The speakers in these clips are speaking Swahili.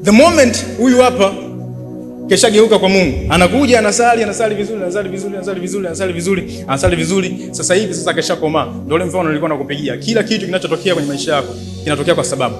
The moment huyu hapa kesha geuka kwa Mungu, anakuja anasali vizuri. Sasa hivi kesha koma. Ndio ile mfano nilikuwa nakupigia. Kila kitu kinachotokea kwenye maisha yako kinatokea kwa sababu.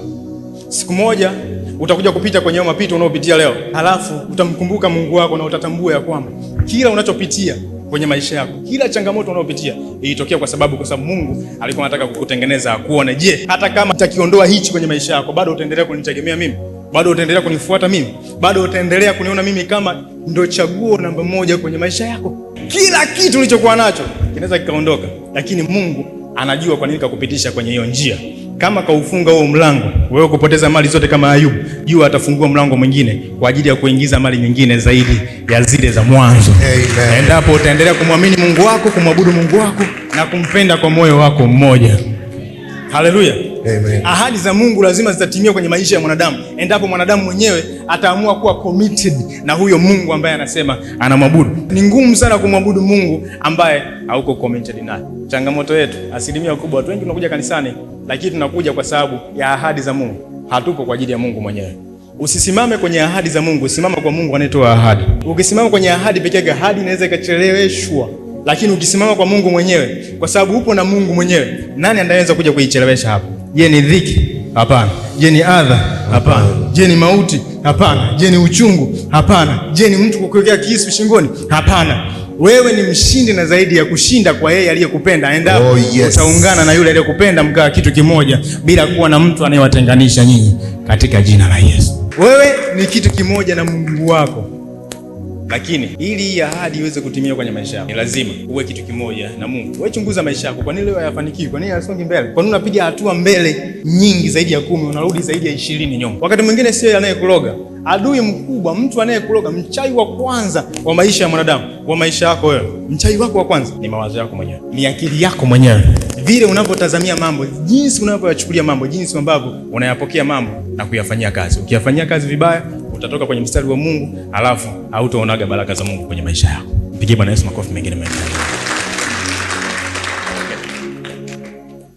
Siku moja utakuja kupita kwenye mapito unayopitia leo. Halafu utamkumbuka Mungu wako na utatambua ya kwamba kila unachopitia kwenye maisha yako, kila changamoto unayopitia ilitokea kwa sababu Mungu alikuwa anataka kukutengeneza, akuone, je, hata kama nitakiondoa hichi kwenye maisha yako, bado utaendelea kunitegemea mimi? Bado utaendelea kunifuata mimi? Bado utaendelea kuniona mimi kama ndo chaguo namba 1 kwenye maisha yako? Kila kitu ulichokuwa nacho kinaweza kikaondoka, lakini Mungu anajua kwa nini kakupitisha kwenye hiyo njia. Kama kaufunga huo mlango wewe kupoteza mali zote kama Ayubu, jua atafungua mlango mwingine kwa ajili ya kuingiza mali nyingine zaidi ya zile za mwanzo. Amen. Endapo utaendelea kumwamini Mungu wako, kumwabudu Mungu wako na kumpenda kwa moyo wako mmoja. Haleluya. Amen. Ahadi za Mungu lazima zitatimia kwenye maisha ya mwanadamu endapo mwanadamu mwenyewe ataamua kuwa committed na huyo Mungu ambaye anasema anamwabudu. Ni ngumu sana kumwabudu Mungu ambaye hauko committed naye. Changamoto yetu, asilimia kubwa watu wengi tunakuja kanisani, lakini tunakuja kwa sababu ya ahadi za Mungu. Hatupo kwa ajili ya Mungu mwenyewe. Usisimame kwenye ahadi za Mungu, simama kwa Mungu anayetoa ahadi. Ukisimama kwenye ahadi pekee yake, ahadi inaweza ikacheleweshwa. Lakini ukisimama kwa Mungu mwenyewe, kwa sababu upo na Mungu mwenyewe, nani anaweza kuja kuichelewesha hapo? Je, ni dhiki? Hapana. Je, ni adha? Hapana. Je, ni mauti? Hapana. Je, ni uchungu? Hapana. Je, ni mtu kukuwekea kisu shingoni? Hapana. Wewe ni mshindi na zaidi ya kushinda kwa yeye aliyekupenda. Endapo utaungana na yule aliyekupenda, mkaa kitu kimoja bila kuwa na mtu anayewatenganisha nyinyi, katika jina la Yesu. Wewe ni kitu kimoja na Mungu wako. Lakini ili hii ahadi iweze kutimia kwenye maisha yako, ni lazima uwe kitu kimoja na Mungu. Wewe chunguza maisha yako. Kwa nini leo hayafanikiwi? Kwa nini hayasongi mbele? Kwa nini unapiga hatua mbele nyingi zaidi ya 10, unarudi zaidi ya 20 nyuma? Wakati mwingine sio anayekuloga. Adui mkubwa, mtu anayekuloga, mchawi wa kwanza wa maisha ya mwanadamu, wa maisha yako wewe, mchawi wako wa kwanza ni mawazo yako mwenyewe. Ni akili yako mwenyewe. Vile unavyotazamia mambo, jinsi unavyoyachukulia mambo, jinsi ambavyo unayapokea mambo na kuyafanyia kazi. Ukiyafanyia kazi vibaya, utatoka kwenye mstari wa Mungu, alafu hautaonaga baraka za Mungu kwenye maisha yako. Mpigie Bwana Yesu makofi mengine mengi.